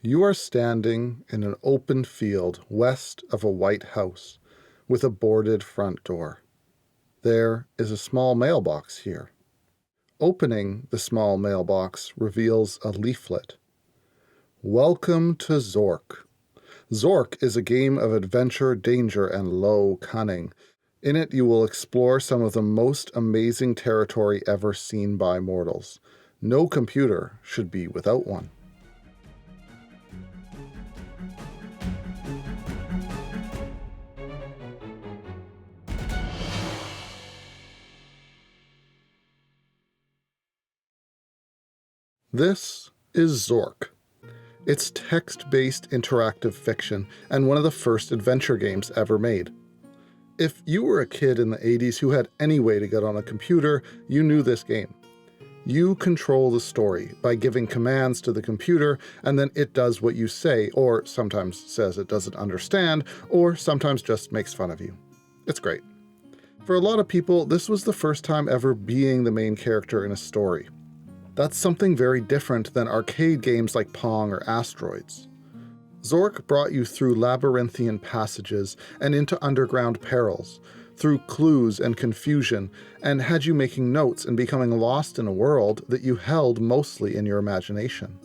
You are standing in an open field west of a white house with a boarded front door. There is a small mailbox here. Opening the small mailbox reveals a leaflet. Welcome to Zork. Zork is a game of adventure, danger, and low cunning. In it, you will explore some of the most amazing territory ever seen by mortals. No computer should be without one. This is Zork. It's text-based interactive fiction and one of the first adventure games ever made. If you were a kid in the 80s who had any way to get on a computer, you knew this game. You control the story by giving commands to the computer, and then it does what you say, or sometimes says it doesn't understand, or sometimes just makes fun of you. It's great. For a lot of people, this was the first time ever being the main character in a story. That's something very different than arcade games like Pong or Asteroids. Zork brought you through labyrinthian passages and into underground perils, through clues and confusion, and had you making notes and becoming lost in a world that you held mostly in your imagination.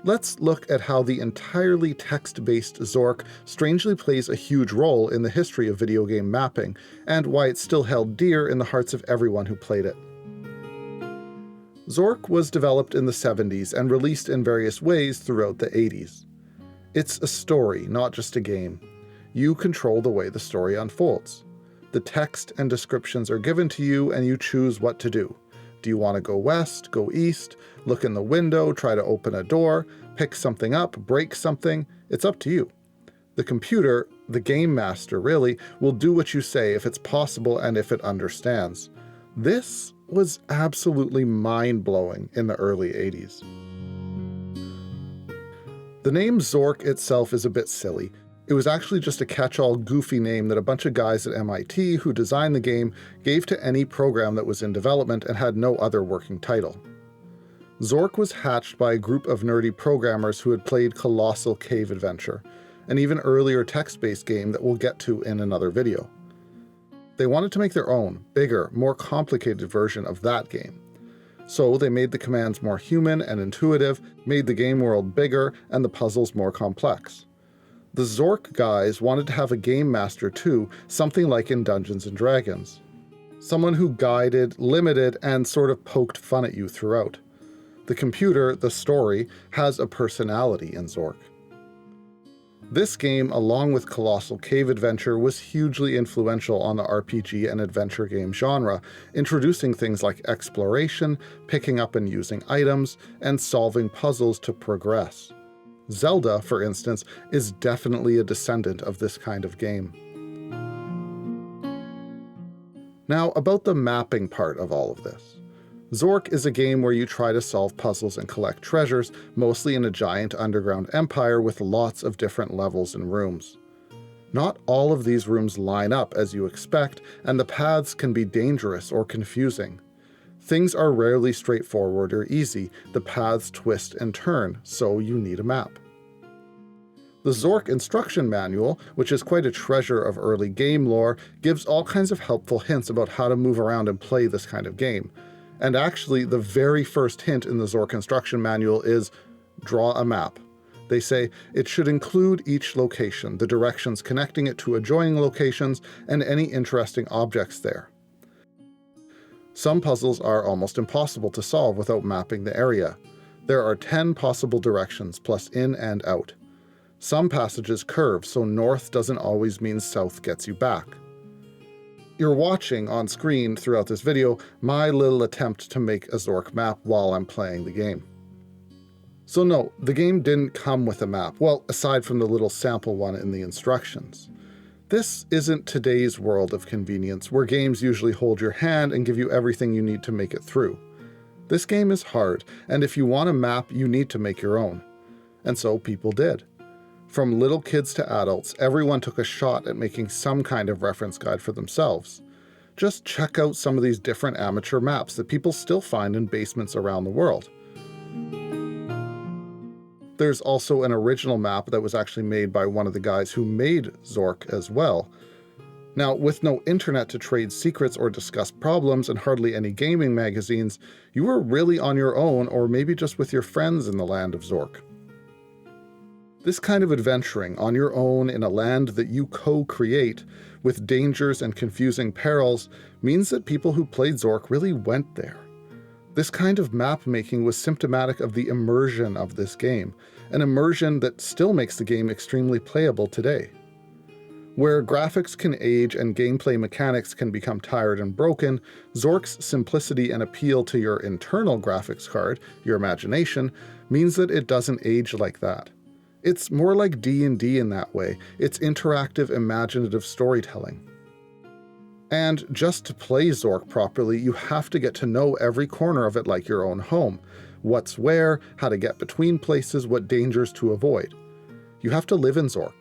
Let's look at how the entirely text-based Zork strangely plays a huge role in the history of video game mapping, and why it's still held dear in the hearts of everyone who played it. Zork was developed in the 70s and released in various ways throughout the 80s. It's a story, not just a game. You control the way the story unfolds. The text and descriptions are given to you and you choose what to do. Do you want to go west, go east, look in the window, try to open a door, pick something up, break something? It's up to you. The computer, the game master really, will do what you say if it's possible and if it understands. This was absolutely mind-blowing in the early 80s. The name Zork itself is a bit silly. It was actually just a catch-all goofy name that a bunch of guys at MIT who designed the game gave to any program that was in development and had no other working title. Zork was hatched by a group of nerdy programmers who had played Colossal Cave Adventure, an even earlier text-based game that we'll get to in another video. They wanted to make their own, bigger, more complicated version of that game. So they made the commands more human and intuitive, made the game world bigger, and the puzzles more complex. The Zork guys wanted to have a game master too, something like in Dungeons & Dragons. Someone who guided, limited, and sort of poked fun at you throughout. The computer, the story, has a personality in Zork. This game, along with Colossal Cave Adventure, was hugely influential on the RPG and adventure game genre, introducing things like exploration, picking up and using items, and solving puzzles to progress. Zelda, for instance, is definitely a descendant of this kind of game. Now, about the mapping part of all of this. Zork is a game where you try to solve puzzles and collect treasures, mostly in a giant underground empire with lots of different levels and rooms. Not all of these rooms line up as you expect, and the paths can be dangerous or confusing. Things are rarely straightforward or easy, the paths twist and turn, so you need a map. The Zork instruction manual, which is quite a treasure of early game lore, gives all kinds of helpful hints about how to move around and play this kind of game. And actually, the very first hint in the Zork instruction manual is, draw a map. They say it should include each location, the directions connecting it to adjoining locations, and any interesting objects there. Some puzzles are almost impossible to solve without mapping the area. There are 10 possible directions, plus in and out. Some passages curve, so north doesn't always mean south gets you back. You're watching on screen throughout this video my little attempt to make a Zork map while I'm playing the game. So no, the game didn't come with a map, well, aside from the little sample one in the instructions. This isn't today's world of convenience, where games usually hold your hand and give you everything you need to make it through. This game is hard, and if you want a map, you need to make your own. And so people did. From little kids to adults, everyone took a shot at making some kind of reference guide for themselves. Just check out some of these different amateur maps that people still find in basements around the world. There's also an original map that was actually made by one of the guys who made Zork as well. Now, with no internet to trade secrets or discuss problems and hardly any gaming magazines, you were really on your own or maybe just with your friends in the land of Zork. This kind of adventuring on your own in a land that you co-create, with dangers and confusing perils, means that people who played Zork really went there. This kind of map making was symptomatic of the immersion of this game, an immersion that still makes the game extremely playable today. Where graphics can age and gameplay mechanics can become tired and broken, Zork's simplicity and appeal to your internal graphics card, your imagination, means that it doesn't age like that. It's more like D&D in that way. It's interactive, imaginative storytelling. And just to play Zork properly, you have to get to know every corner of it like your own home. What's where, how to get between places, what dangers to avoid. You have to live in Zork.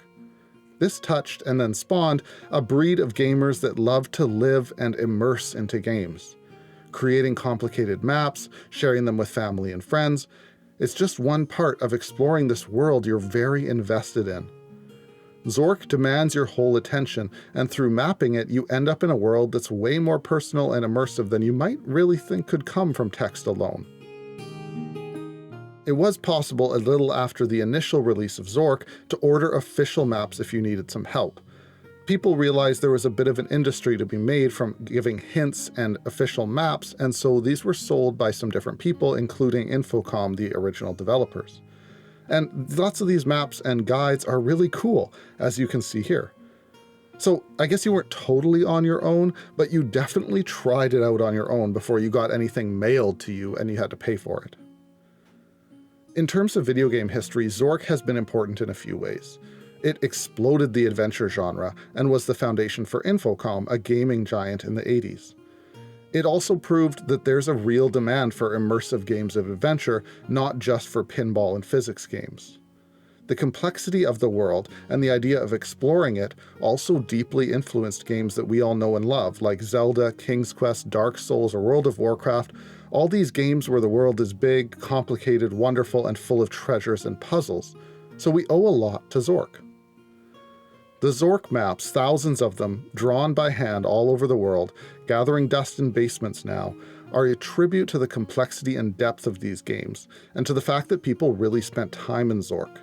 This touched and then spawned a breed of gamers that love to live and immerse into games. Creating complicated maps, sharing them with family and friends, it's just one part of exploring this world you're very invested in. Zork demands your whole attention, and through mapping it, you end up in a world that's way more personal and immersive than you might really think could come from text alone. It was possible a little after the initial release of Zork to order official maps if you needed some help. People realized there was a bit of an industry to be made from giving hints and official maps, and so these were sold by some different people, including Infocom, the original developers. And lots of these maps and guides are really cool, as you can see here. So I guess you weren't totally on your own, but you definitely tried it out on your own before you got anything mailed to you and you had to pay for it. In terms of video game history, Zork has been important in a few ways. It exploded the adventure genre and was the foundation for Infocom, a gaming giant in the 80s. It also proved that there's a real demand for immersive games of adventure, not just for pinball and physics games. The complexity of the world and the idea of exploring it also deeply influenced games that we all know and love, like Zelda, King's Quest, Dark Souls, or World of Warcraft, all these games where the world is big, complicated, wonderful, and full of treasures and puzzles. So we owe a lot to Zork. The Zork maps, thousands of them, drawn by hand all over the world, gathering dust in basements now, are a tribute to the complexity and depth of these games, and to the fact that people really spent time in Zork.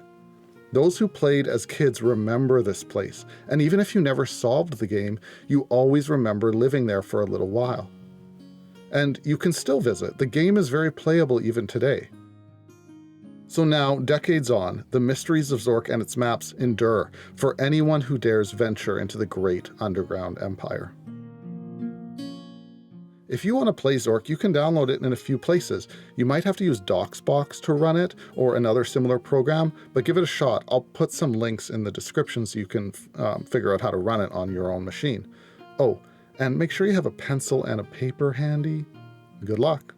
Those who played as kids remember this place, and even if you never solved the game, you always remember living there for a little while. And you can still visit. The game is very playable even today. So now, decades on, the mysteries of Zork and its maps endure for anyone who dares venture into the great underground empire. If you want to play Zork, you can download it in a few places. You might have to use DocsBox to run it, or another similar program, but give it a shot. I'll put some links in the description so you can figure out how to run it on your own machine. Oh, and make sure you have a pencil and a paper handy. Good luck.